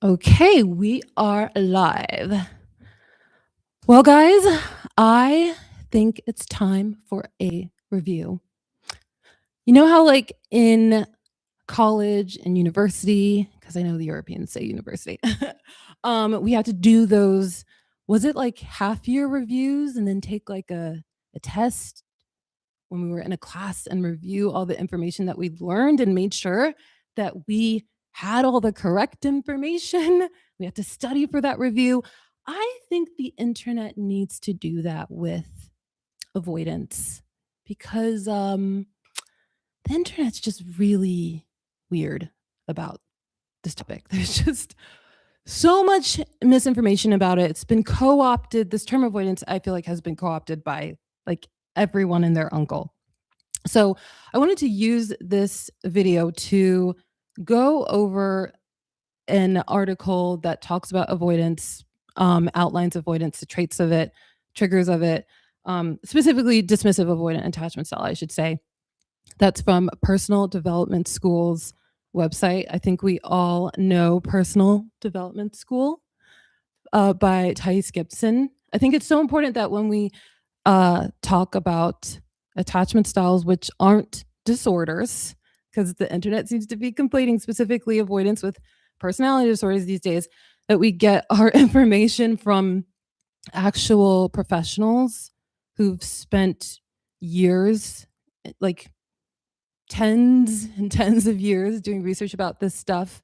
Okay, we are live. Well, guys, I think it's time for a review. You know how, like, in college and university, because I know the Europeans say university, we had to do those, was it like half year reviews and then take like a test when we were in a class and review all the information that we'd learned and made sure that we had all the correct information. We had to study for that review. I think the internet needs to do that with avoidance because the internet's just really weird about this topic. There's just so much misinformation about it. It's been co-opted. This term avoidance, I feel like, has been co-opted by like everyone and their uncle. So I wanted to use this video to go over an article that talks about avoidance, outlines avoidance, the traits of it, triggers of it, specifically dismissive avoidant attachment style, I should say. That's from Personal Development School's website. I think we all know Personal Development School by Thais Gibson. I think it's so important that when we talk about attachment styles, which aren't disorders, because the internet seems to be conflating specifically avoidance with personality disorders these days, that we get our information from actual professionals who've spent years, like tens and tens of years doing research about this stuff,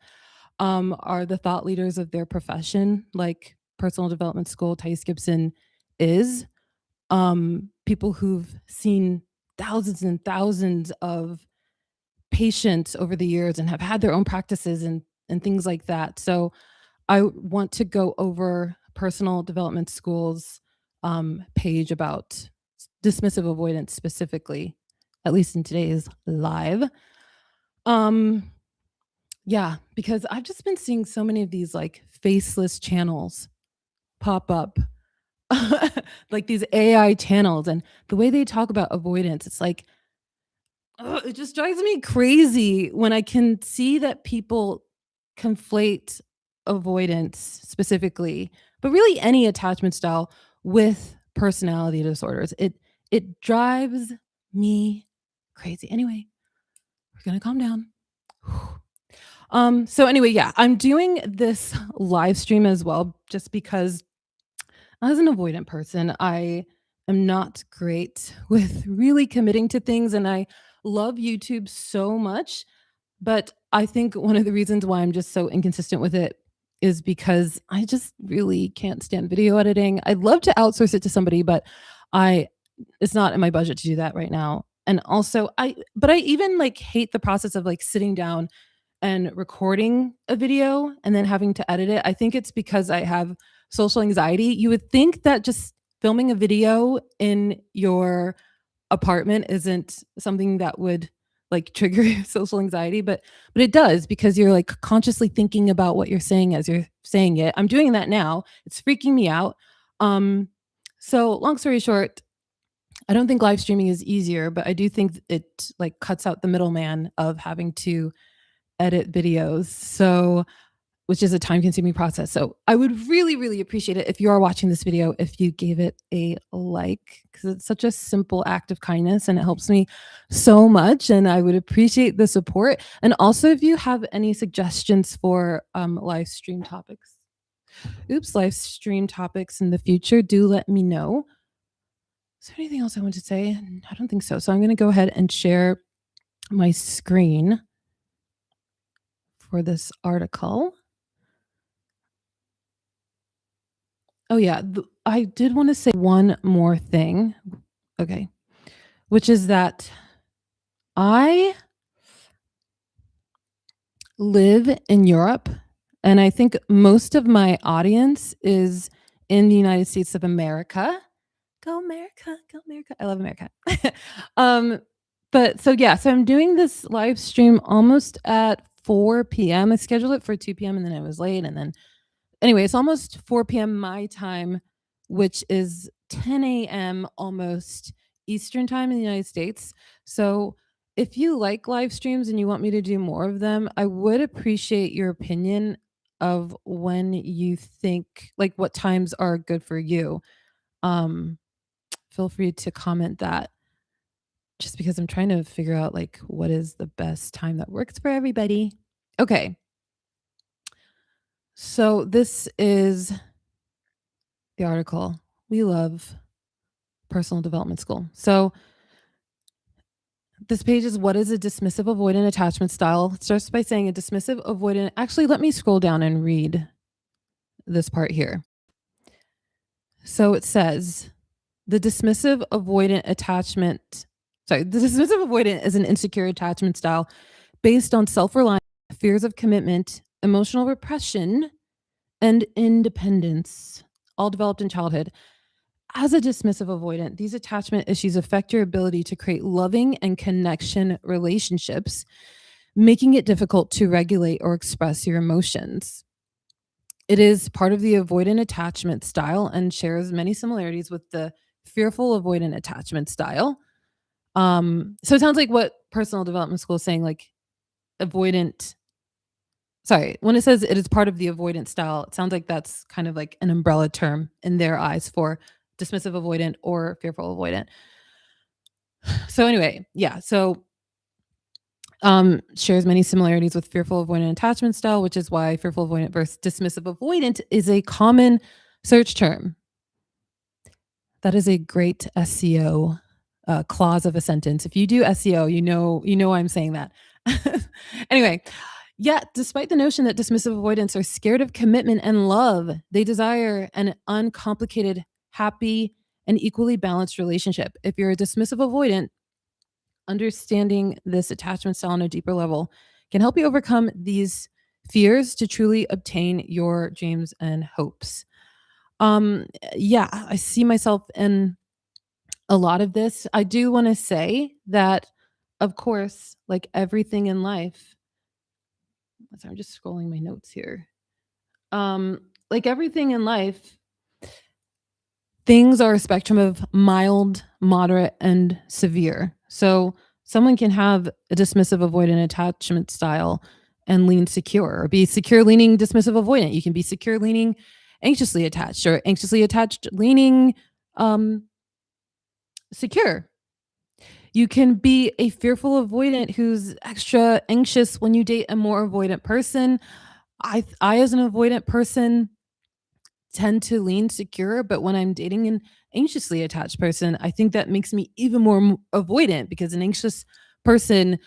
are the thought leaders of their profession, like Personal Development School, Thais Gibson is. People who've seen thousands and thousands of patients over the years and have had their own practices and things like that. So I want to go over Personal Development School's page about dismissive avoidance specifically, at least in today's live. Um, yeah, because I've just been seeing so many of these like faceless channels pop up, like these AI channels, and the way they talk about avoidance, it's like, ugh, it just drives me crazy when I can see that people conflate avoidance specifically, but really any attachment style with personality disorders. It drives me crazy. Anyway, we're gonna calm down. So anyway, yeah, I'm doing this live stream as well, just because as an avoidant person, I am not great with really committing to things, and I love YouTube so much. But I think one of the reasons why I'm just so inconsistent with it is because I just really can't stand video editing. I'd love to outsource it to somebody, but I it's not in my budget to do that right now. And also I even like hate the process of like sitting down and recording a video and then having to edit it. I think it's because I have social anxiety. You would think that just filming a video in your apartment isn't something that would like trigger your social anxiety, but it does because you're like consciously thinking about what you're saying as you're saying it. I'm doing that now. It's freaking me out. Um so long story short, I don't think live streaming is easier, but I do think it like cuts out the middleman of having to edit videos. So which is a time consuming process. So I would really, really appreciate it if you are watching this video, if you gave it a like, because it's such a simple act of kindness and it helps me so much. And I would appreciate the support. And also, if you have any suggestions for live stream topics, live stream topics in the future, do let me know. Is there anything else I want to say? I don't think so. So I'm going to go ahead and share my screen for this article. Oh, yeah, I did wanna say one more thing, okay, which is that I live in Europe, and I think most of my audience is in the United States of America. Go America, go America. I love America. Um, but so, yeah, so I'm doing this live stream almost at 4 p.m. I scheduled it for 2 p.m. and then I was late, and then anyway, it's almost 4 p.m. my time, which is 10 a.m. almost Eastern time in the United States. So if you like live streams and you want me to do more of them, I would appreciate your opinion. of when you think, like, what times are good for you. Um, Feel free to comment that, just because I'm trying to figure out, like, what is the best time that works for everybody. Okay. So this is the article. We love personal development school. So this page is, what is a dismissive avoidant attachment style? It starts by saying a dismissive avoidant. Actually, let me scroll down and read this part here. So it says the dismissive avoidant attachment. Sorry, the dismissive avoidant is an insecure attachment style based on self-reliance, fears of commitment, emotional repression, and independence, all developed in childhood. As a dismissive avoidant, these attachment issues affect your ability to create loving and connection relationships, making it difficult to regulate or express your emotions. It is part of the avoidant attachment style and shares many similarities with the fearful avoidant attachment style. So it sounds like what personal development school is saying, like avoidant. Sorry, when it says it is part of the avoidant style, it sounds like that's kind of like an umbrella term in their eyes for dismissive avoidant or fearful avoidant. So anyway, yeah. So shares many similarities with fearful avoidant attachment style, which is why fearful avoidant versus dismissive avoidant is a common search term. That is a great SEO clause of a sentence. If you do SEO, you know why I'm saying that. Anyway, yet despite the notion that dismissive avoidants are scared of commitment and love, they desire an uncomplicated, happy, and equally balanced relationship. If you're a dismissive avoidant, understanding this attachment style on a deeper level can help you overcome these fears to truly obtain your dreams and hopes. Yeah, I see myself in a lot of this. I do want to say that, of course, like everything in life, I'm just scrolling my notes here. Like everything in life, things are a spectrum of mild, moderate, and severe. So someone can have a dismissive avoidant attachment style and lean secure, or be secure leaning dismissive avoidant. You can be secure leaning anxiously attached, or anxiously attached leaning secure. You can be a fearful avoidant who's extra anxious when you date a more avoidant person. I as an avoidant person tend to lean secure, but when I'm dating an anxiously attached person, I think that makes me even more avoidant, because an anxious person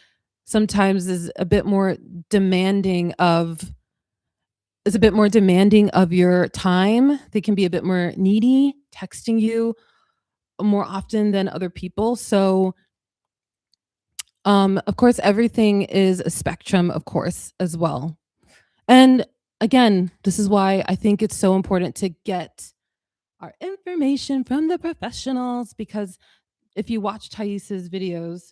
sometimes is a bit more demanding of your time. They can be a bit more needy, texting you more often than other people. So of course, everything is a spectrum, of course, as well. And again, this is why I think it's so important to get our information from the professionals, because if you watch Thais's videos,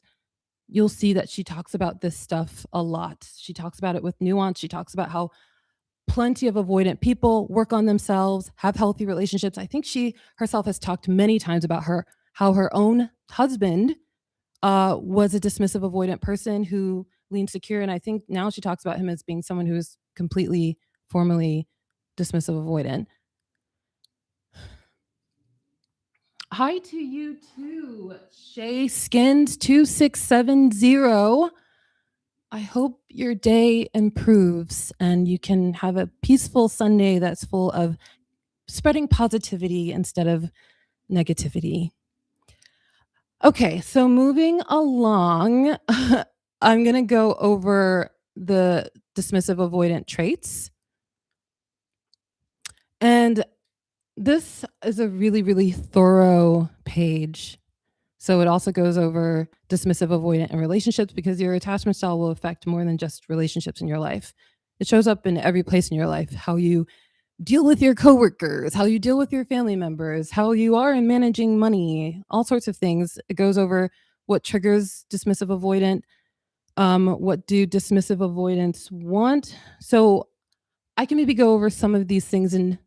you'll see that she talks about this stuff a lot. She talks about it with nuance. She talks about how plenty of avoidant people work on themselves, have healthy relationships. I think she herself has talked many times about how her own husband was a dismissive avoidant person who leaned secure. And I think now she talks about him as being someone who is completely formally dismissive avoidant. Hi to you too, Shay Skins 2670. I hope your day improves and you can have a peaceful Sunday that's full of spreading positivity instead of negativity. Okay, so moving along, I'm going to go over the dismissive avoidant traits. And this is a really, really thorough page. So it also goes over dismissive avoidant in relationships, because your attachment style will affect more than just relationships in your life. It shows up in every place in your life: how you deal with your coworkers, how you deal with your family members, how you are in managing money, all sorts of things. It goes over what triggers dismissive avoidant, what do dismissive avoidants want. So I can maybe go over some of these things in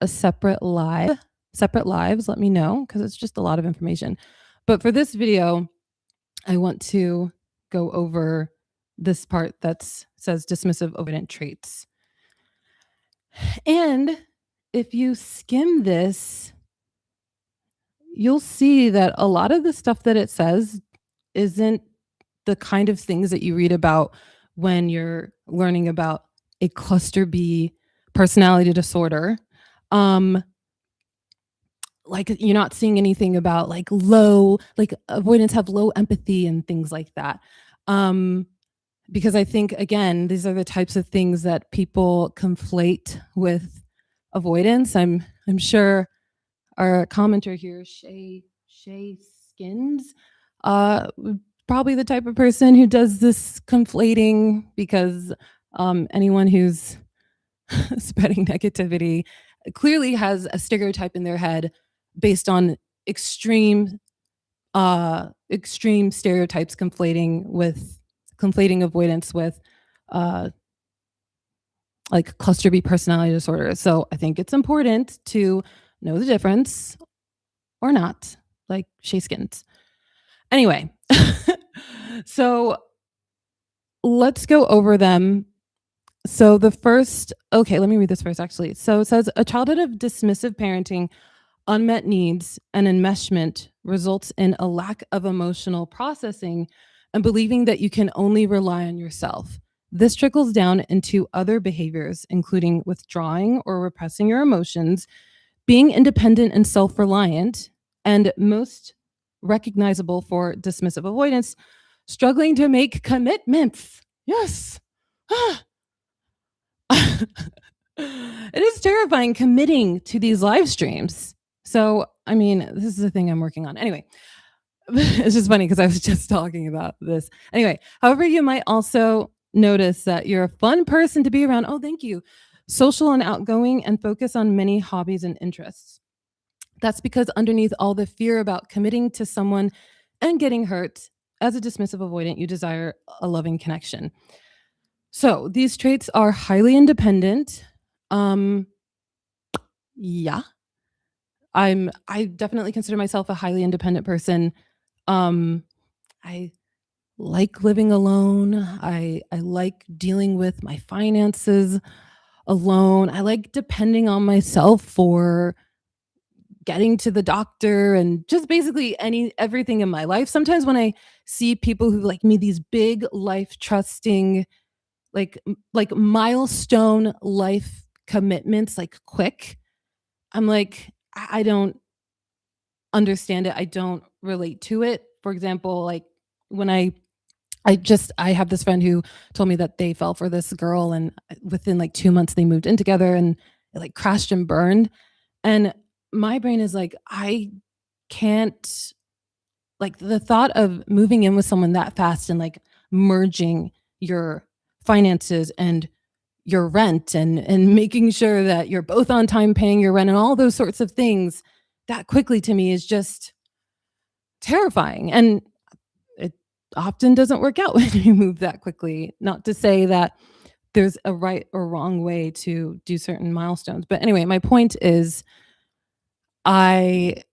a separate lives, let me know, because it's just a lot of information. But for this video, I want to go over this part that says dismissive avoidant traits. And if you skim this, you'll see that a lot of the stuff that it says isn't the kind of things that you read about when you're learning about a cluster B personality disorder. Um, like you're not seeing anything about like avoidance have low empathy and things like that. Um, because I think again, these are the types of things that people conflate with avoidance. I'm sure our commenter here, Shay Skins, probably the type of person who does this conflating because anyone who's spreading negativity clearly has a stereotype in their head based on extreme extreme stereotypes conflating avoidance with uh like cluster B personality disorder. So I think it's important to know the difference or not, like Shay Skins. Anyway, so let's go over them. So the first, okay, let me read this first actually. So it says a childhood of dismissive parenting, unmet needs, and enmeshment results in a lack of emotional processing and believing that you can only rely on yourself. This trickles down into other behaviors, including withdrawing or repressing your emotions, being independent and self reliant, and most recognizable for dismissive avoidance, struggling to make commitments. Yes. It is terrifying committing to these live streams. So, I mean, this is the thing I'm working on. Anyway, it's just funny because I was just talking about this. Anyway, however, you might also notice that you're a fun person to be around. Oh, thank you. Social and outgoing and focus on many hobbies and interests. That's because underneath all the fear about committing to someone and getting hurt, as a dismissive avoidant, you desire a loving connection. So these traits are highly independent. Um, yeah, I definitely consider myself a highly independent person. I like living alone. I like dealing with my finances alone. I like depending on myself for getting to the doctor and just basically everything in my life. Sometimes when I see people who like me these big life trusting like milestone life commitments like quick, I'm like I don't understand it. I don't relate to it. For example, like when I have this friend who told me that they fell for this girl and within like 2 months they moved in together and it like crashed and burned. And my brain is like, I can't, like the thought of moving in with someone that fast and like merging your finances and your rent and making sure that you're both on time paying your rent and all those sorts of things that quickly to me is just terrifying. And it often doesn't work out when you move that quickly. Not to say that there's a right or wrong way to do certain milestones. But anyway, my point is I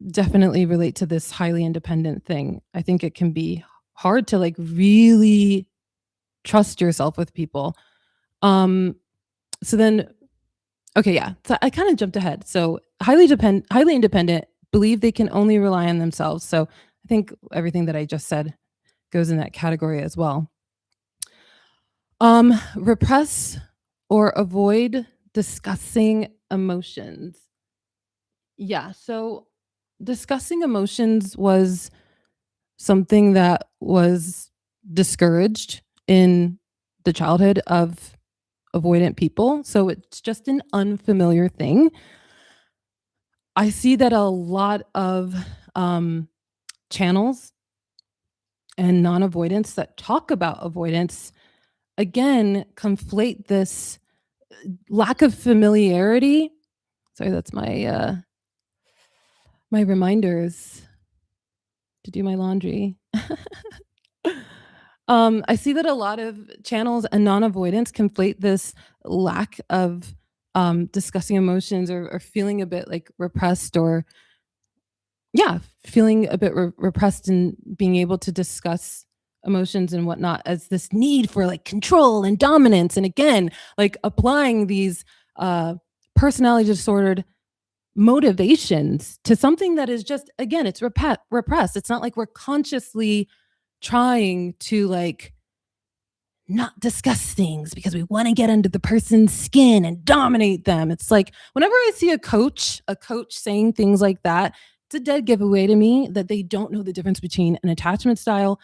definitely relate to this highly independent thing. I think it can be hard to like really trust yourself with people. Um so then okay, yeah. So I kind of jumped ahead. So highly independent, believe they can only rely on themselves. So I think everything that I just said goes in that category as well. Repress or avoid discussing emotions. Yeah, so discussing emotions was something that was discouraged in the childhood of avoidant people. So it's just an unfamiliar thing. I see that a lot of channels and non avoidance that talk about avoidance again conflate this lack of familiarity. Sorry, that's my reminders to do my laundry. I see that a lot of channels and non-avoidance conflate this lack of discussing emotions or feeling a bit like repressed or yeah, feeling a bit repressed and being able to discuss emotions and whatnot as this need for like control and dominance. And again, like applying these personality disordered motivations to something that is just, again, it's repressed. It's not like we're consciously trying to like not discuss things because we want to get under the person's skin and dominate them. It's like whenever I see a coach saying things like that, it's a dead giveaway to me that they don't know the difference between an attachment style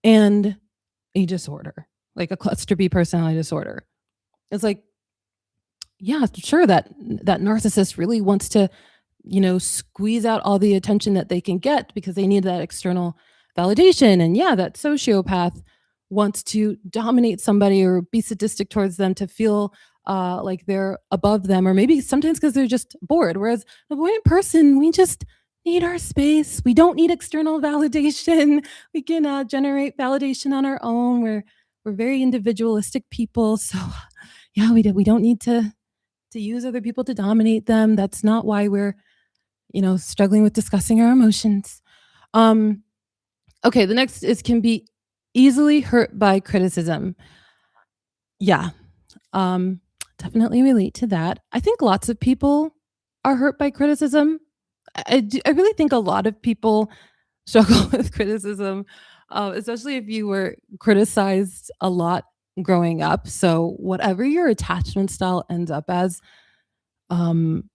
and a disorder, like a cluster B personality disorder. It's like, yeah, sure, that narcissist really wants to, squeeze out all the attention that they can get because they need that external validation. And yeah, that sociopath wants to dominate somebody or be sadistic towards them to feel like they're above them, or maybe sometimes because they're just bored. Whereas an avoidant person, we just need our space. We don't need external validation. We can generate validation on our own. We're very individualistic people, so yeah, we don't need to use other people to dominate them. That's not why we're, struggling with discussing our emotions. Um, okay, the next is can be easily hurt by criticism. Yeah, um, definitely relate to that. I think lots of people are hurt by criticism. I really think a lot of people struggle with criticism, especially if you were criticized a lot growing up. So whatever your attachment style ends up as, um,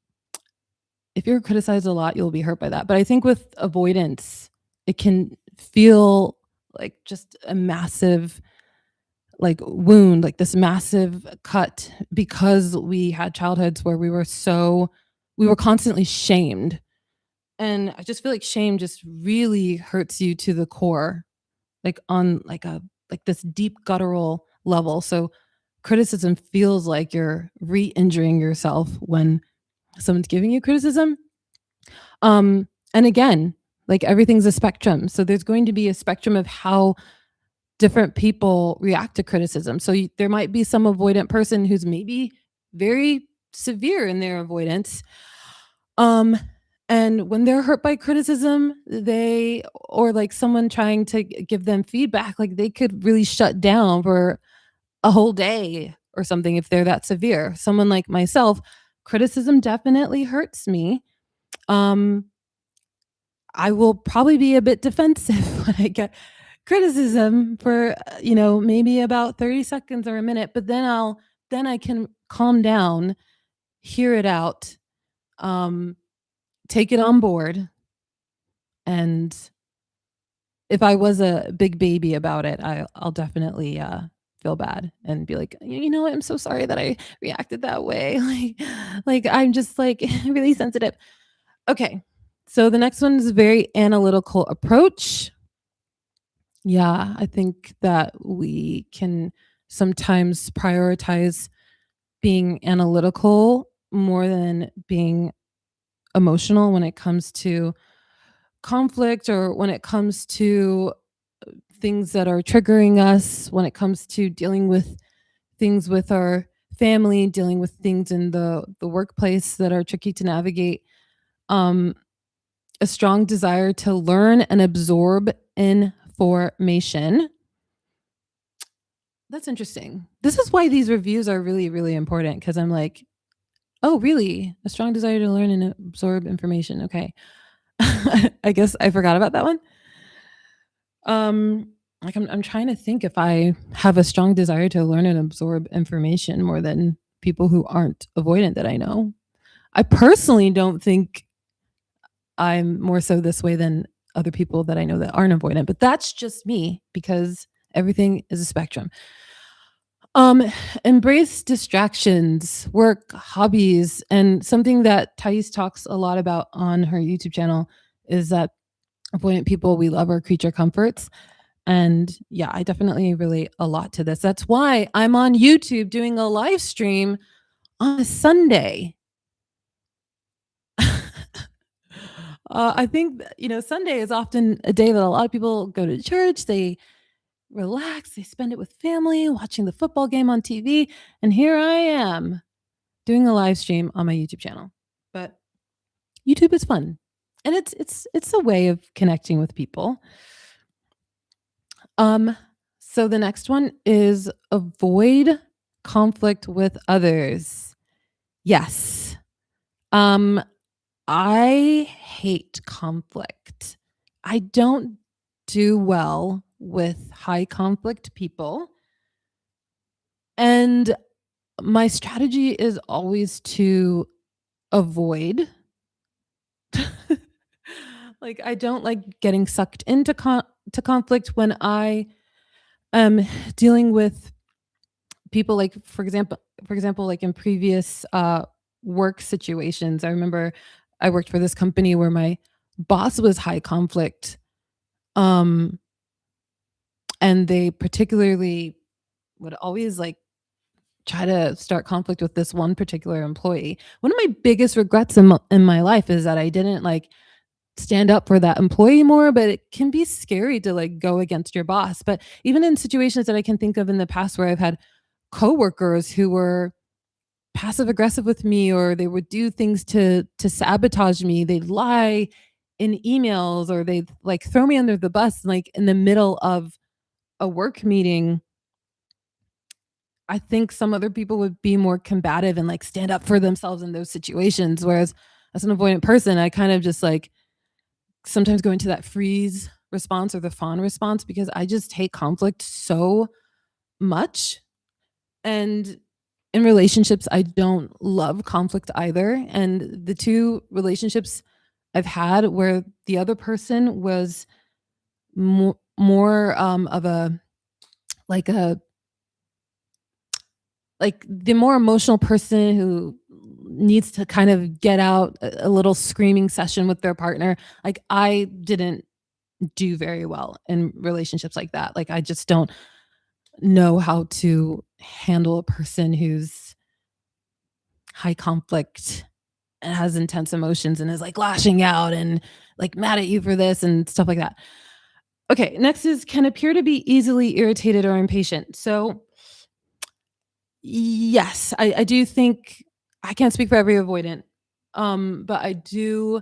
if you're criticized a lot, you'll be hurt by that. But I think with avoidance, it can feel like just a massive like wound, like this massive cut because we had childhoods where we were constantly shamed. And I just feel like shame just really hurts you to the core, like on like this deep guttural level. So criticism feels like you're re-injuring yourself when someone's giving you criticism. And again, like everything's a spectrum. So there's going to be a spectrum of how different people react to criticism. So there might be some avoidant person who's maybe very severe in their avoidance. Um, and when they're hurt by criticism, or like someone trying to give them feedback, like they could really shut down for a whole day or something if they're that severe. Someone like myself, criticism definitely hurts me. Um, I will probably be a bit defensive when I get criticism for, maybe about 30 seconds or a minute, but then I can calm down, hear it out, um, take it on board, and if I was a big baby about it, I'll definitely, feel bad and be like, "You know what? I'm so sorry that I reacted that way." Like, I'm just, like, really sensitive. Okay. So the next one is a very analytical approach. Yeah, I think that we can sometimes prioritize being analytical more than being emotional when it comes to conflict or when it comes to things that are triggering us, when it comes to dealing with things with our family, dealing with things in the workplace that are tricky to navigate. Um, a strong desire to learn and absorb information. That's interesting. This is why these reviews are really, really important because I'm like, oh, really? A strong desire to learn and absorb information. Okay. I guess I forgot about that one. Like I'm trying to think if I have a strong desire to learn and absorb information more than people who aren't avoidant that I know. I personally don't think I'm more so this way than other people that I know that aren't avoidant, but that's just me because everything is a spectrum. Um, embrace distractions, work, hobbies, and something that Thais talks a lot about on her YouTube channel is that avoidant people, we love our creature comforts. And yeah, I definitely relate a lot to this. That's why I'm on YouTube doing a live stream on a Sunday. I think, Sunday is often a day that a lot of people go to church, they relax, they spend it with family, watching the football game on TV. And here I am doing a live stream on my YouTube channel. But YouTube is fun. And it's a way of connecting with people. Um, so the next one is avoid conflict with others. Yes. Um, I hate conflict. I don't do well with high conflict people. And my strategy is always to avoid. Like, I don't like getting sucked into to conflict when I am dealing with people, like, for example, like in previous work situations. I remember I worked for this company where my boss was high conflict, um and they particularly would always like try to start conflict with this one particular employee. One of my biggest regrets in my life is that I didn't like stand up for that employee more, but it can be scary to like go against your boss. But even in situations that I can think of in the past where I've had coworkers who were passive aggressive with me, or they would do things to sabotage me, they'd lie in emails, or they'd like throw me under the bus like in the middle of a work meeting. I think some other people would be more combative and like stand up for themselves in those situations. Whereas as an avoidant person, I kind of just like sometimes go into that freeze response or the fawn response because I just hate conflict so much. And in relationships, I don't love conflict either. And the two relationships I've had where the other person was more of a like a like the more emotional person who needs to kind of get out a little screaming session with their partner. Like, I didn't do very well in relationships like that. Like, I just don't know how to handle a person who's high conflict and has intense emotions and is like lashing out and like mad at you for this and stuff like that. Okay, next is can appear to be easily irritated or impatient. So, yes, I do think I can't speak for every avoidant, but I do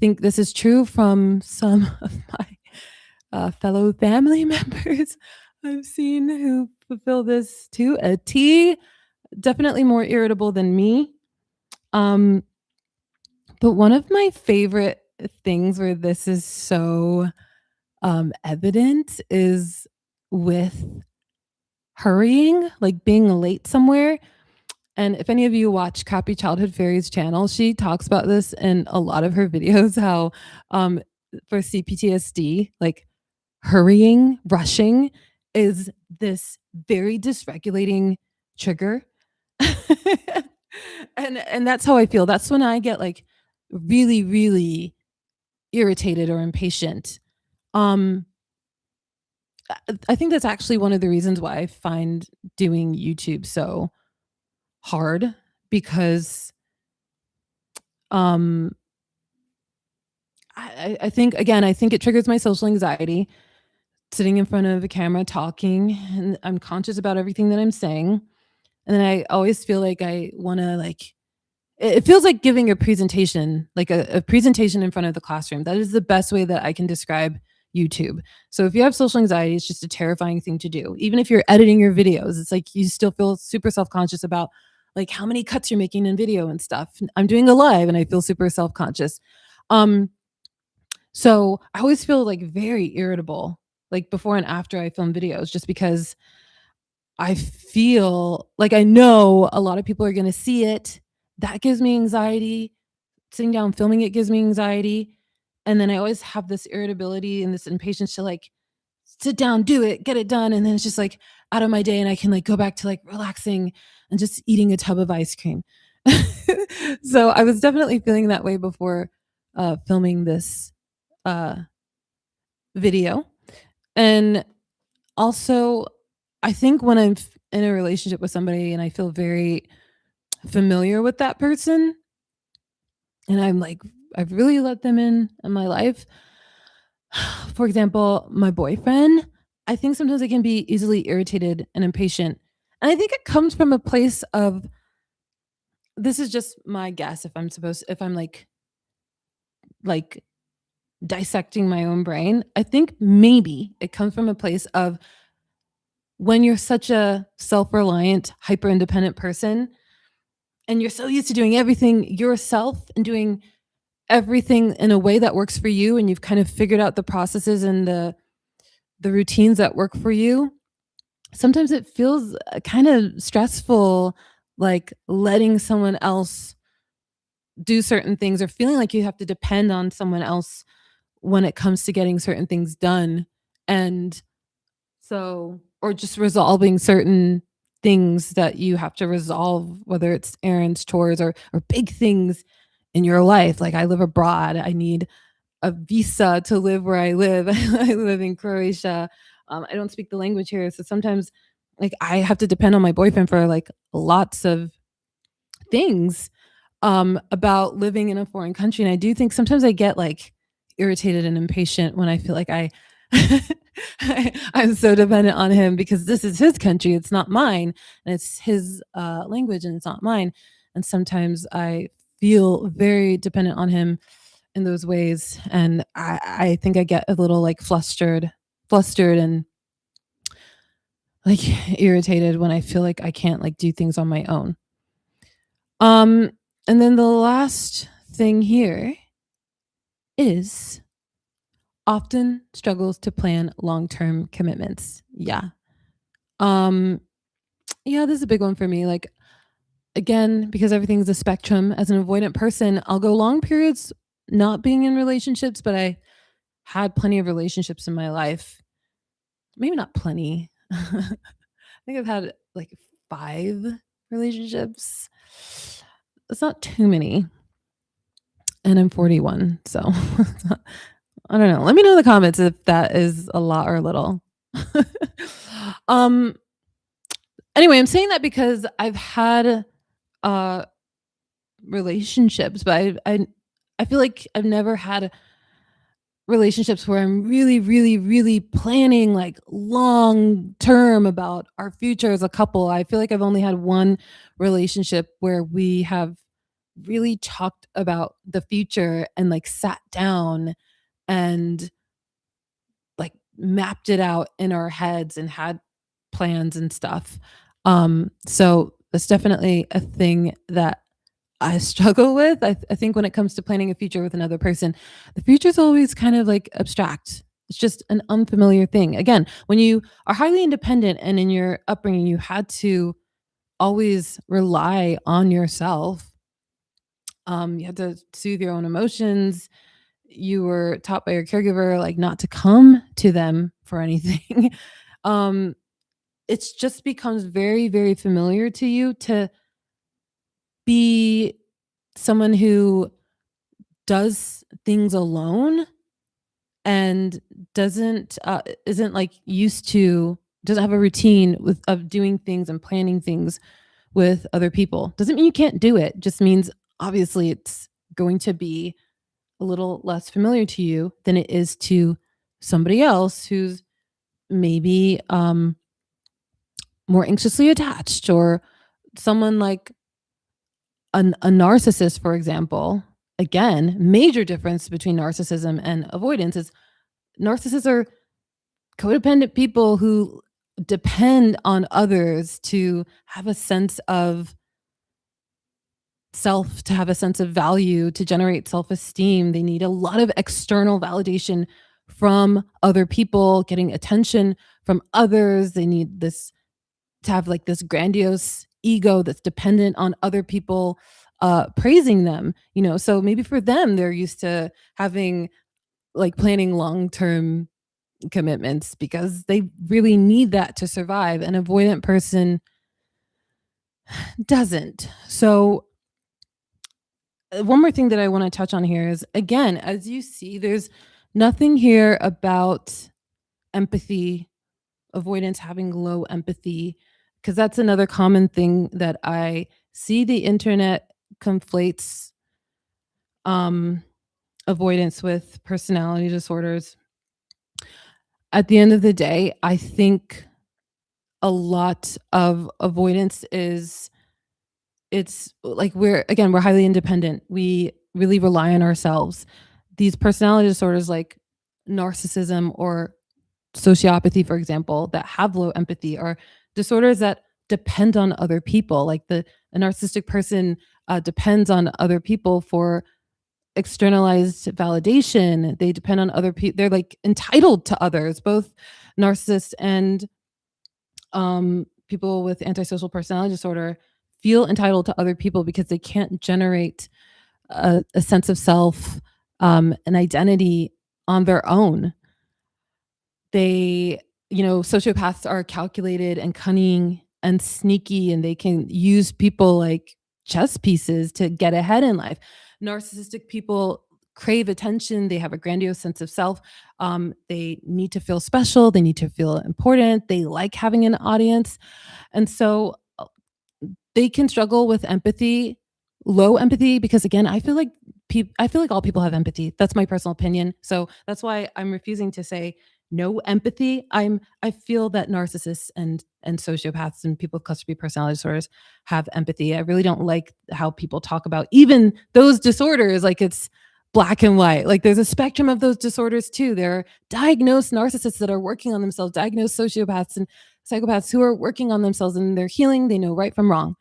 think this is true from some of my fellow family members I've seen who fulfill this to a T. Definitely more irritable than me. Um, but one of my favorite things where this is so evident is with hurrying, like being late somewhere. And if any of you watch Crappy Childhood Fairy's channel, she talks about this in a lot of her videos how um, for CPTSD, like hurrying, rushing is this very dysregulating trigger. And that's how I feel. That's when I get like really, really irritated or impatient. Um, I think that's actually one of the reasons why I find doing YouTube so hard because um I think again, I think it triggers my social anxiety sitting in front of a camera talking, and I'm conscious about everything that I'm saying. And then I always feel like I want to like it feels like giving a presentation, like a presentation in front of the classroom. That is the best way that I can describe YouTube. So if you have social anxiety, it's just a terrifying thing to do. Even if you're editing your videos, it's like you still feel super self-conscious about like how many cuts you're making in video and stuff. I'm doing a live and I feel super self-conscious. Um, so I always feel like very irritable, like before and after I film videos, just because I feel like I know a lot of people are going to see it. That gives me anxiety. Sitting down filming it gives me anxiety. And then I always have this irritability and this impatience to like sit down, do it, get it done. And then it's just like out of my day and I can like go back to like relaxing and just eating a tub of ice cream. So I was definitely feeling that way before filming this uh, video. And also, I think when I'm in a relationship with somebody and I feel very familiar with that person and I'm like, I've really let them in my life. For example, my boyfriend, I think sometimes I can be easily irritated and impatient. And I think it comes from a place of this is just my guess if I'm like dissecting my own brain. I think maybe it comes from a place of when you're such a self-reliant, hyper independent person, and you're so used to doing everything yourself and doing everything in a way that works for you, and you've kind of figured out the processes and the routines that work for you, sometimes it feels kind of stressful, like letting someone else do certain things or feeling like you have to depend on someone else when it comes to getting certain things done. And so, or just resolving certain things that you have to resolve, whether it's errands, chores, or big things in your life. Like I live abroad, I need a visa to live where I live. I live in Croatia. I don't speak the language here, so sometimes like I have to depend on my boyfriend for like lots of things about living in a foreign country. And I do think sometimes I get like irritated and impatient when I feel like I'm so dependent on him because this is his country, it's not mine, and it's his language and it's not mine. And sometimes I feel very dependent on him in those ways, and I think I get a little like flustered and like irritated when I feel like I can't like do things on my own. Um, and then the last thing here is often struggles to plan long-term commitments. Yeah. Um, yeah, this is a big one for me. Like again, because everything's a spectrum, as an avoidant person, I'll go long periods not being in relationships, but I had plenty of relationships in my life. Maybe not plenty. I think I've had like 5 relationships. It's not too many. And I'm 41, so I don't know. Let me know in the comments if that is a lot or a little. um anyway, I'm saying that because I've had uh relationships, but I feel like I've never had relationships where I'm really, really, really planning like long term about our future as a couple. I feel like I've only had one relationship where we have really talked about the future and like sat down and like mapped it out in our heads and had plans and stuff. So that's definitely a thing that I struggle with. I think when it comes to planning a future with another person, the future is always kind of like abstract. It's just an unfamiliar thing. Again, when you are highly independent and in your upbringing, you had to always rely on yourself. You had to soothe your own emotions. You were taught by your caregiver like not to come to them for anything. um, it's just becomes very, very familiar to you to be someone who does things alone and doesn't isn't like used to doesn't have a routine with of doing things and planning things with other people. Doesn't mean you can't do it. Just means obviously it's going to be a little less familiar to you than it is to somebody else who's maybe more anxiously attached, or someone like a narcissist, for example. Again, major difference between narcissism and avoidance is narcissists are codependent people who depend on others to have a sense of self, to have a sense of value, to generate self-esteem. They need a lot of external validation from other people, getting attention from others. They need this to have like this grandiose ego that's dependent on other people praising them, you know. So maybe for them, they're used to having like planning long-term commitments because they really need that to survive. An avoidant person doesn't. So one more thing that I want to touch on here is, again, as you see, there's nothing here about empathy, avoidance, having low empathy, because that's another common thing that I see. The internet conflates um, avoidance with personality disorders. At the end of the day, I think a lot of avoidance is it's like we're highly independent. We really rely on ourselves. These personality disorders like narcissism or sociopathy, for example, that have low empathy are disorders that depend on other people. Like a narcissistic person depends on other people for externalized validation. They depend on other people. They're like entitled to others, both narcissists and people with antisocial personality disorder feel entitled to other people because they can't generate a sense of self, an identity on their own. They, sociopaths are calculated and cunning and sneaky, and they can use people like chess pieces to get ahead in life. Narcissistic people crave attention. They have a grandiose sense of self. They need to feel special. They need to feel important. They like having an audience. And so they can struggle with empathy, low empathy, because again, I feel like all people have empathy. That's my personal opinion. So that's why I'm refusing to say no empathy. I feel that narcissists and sociopaths and people with cluster B personality disorders have empathy. I really don't like how people talk about even those disorders like it's black and white. Like there's a spectrum of those disorders too. There are diagnosed narcissists that are working on themselves, diagnosed sociopaths and psychopaths who are working on themselves and they're healing. They know right from wrong.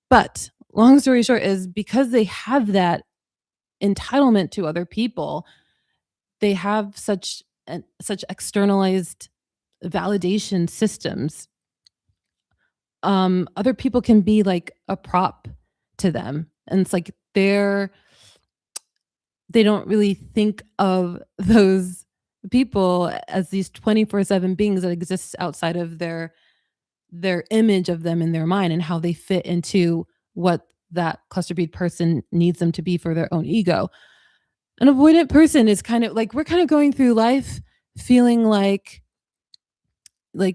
But long story short is because they have that entitlement to other people, they have such externalized validation systems. Other people can be like a prop to them, and it's like they don't really think of those people as these 24/7 beings that exist outside of their image of them in their mind and how they fit into what that cluster B person needs them to be for their own ego. An avoidant person is kind of like we're kind of going through life feeling like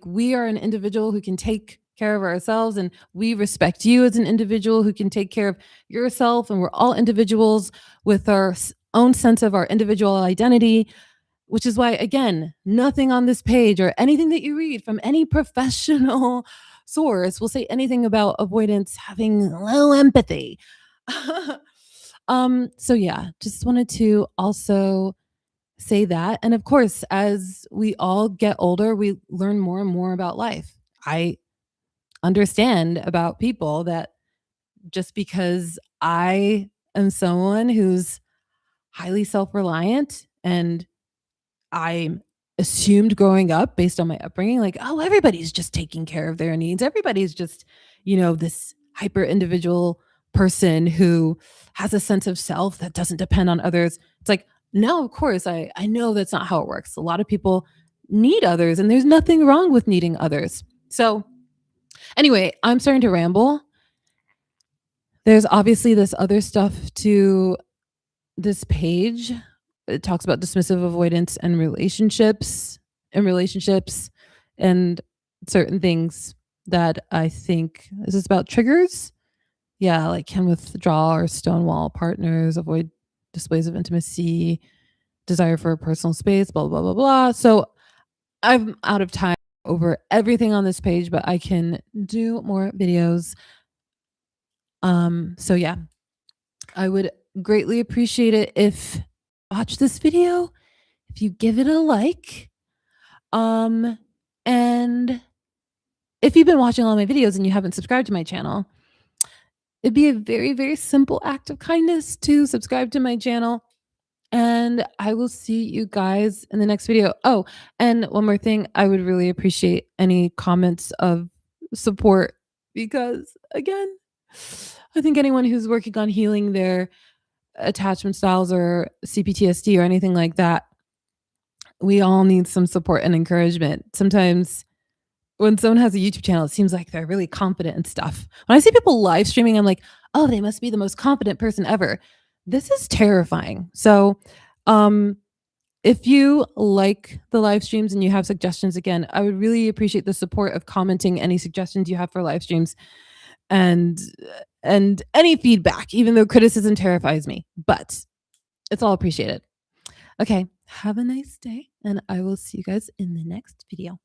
we are an individual who can take care of ourselves and we respect you as an individual who can take care of yourself, and we're all individuals with our own sense of our individual identity, which is why, again, nothing on this page or anything that you read from any professional source will say anything about avoidance having low empathy. So yeah, just wanted to also say that. And of course, as we all get older, we learn more and more about life. I understand about people that just because I am someone who's highly self reliant and I assumed growing up based on my upbringing, like, oh, everybody's just taking care of their needs. Everybody's just, this hyper individual person who has a sense of self that doesn't depend on others. It's like, no, of course, I know that's not how it works. A lot of people need others, and there's nothing wrong with needing others. So, anyway, I'm starting to ramble. There's obviously this other stuff to this page. It talks about dismissive avoidance and relationships and certain things that I think is this about triggers? Yeah, like can withdraw or stonewall partners, avoid displays of intimacy, desire for a personal space, blah, blah, blah, blah. So I'm out of time over everything on this page, but I can do more videos. So yeah, I would greatly appreciate it if you watch this video, if you give it a like. And if you've been watching all my videos and you haven't subscribed to my channel, it'd be a very, very simple act of kindness to subscribe to my channel. And I will see you guys in the next video. Oh, and one more thing, I would really appreciate any comments of support because, again, I think anyone who's working on healing their attachment styles or CPTSD or anything like that, we all need some support and encouragement. Sometimes when someone has a YouTube channel, it seems like they're really confident and stuff. When I see people live streaming, I'm like, oh, they must be the most confident person ever. This is terrifying. So, if you like the live streams and you have suggestions, again, I would really appreciate the support of commenting any suggestions you have for live streams and and any feedback, even though criticism terrifies me, but it's all appreciated. Okay, have a nice day, and I will see you guys in the next video.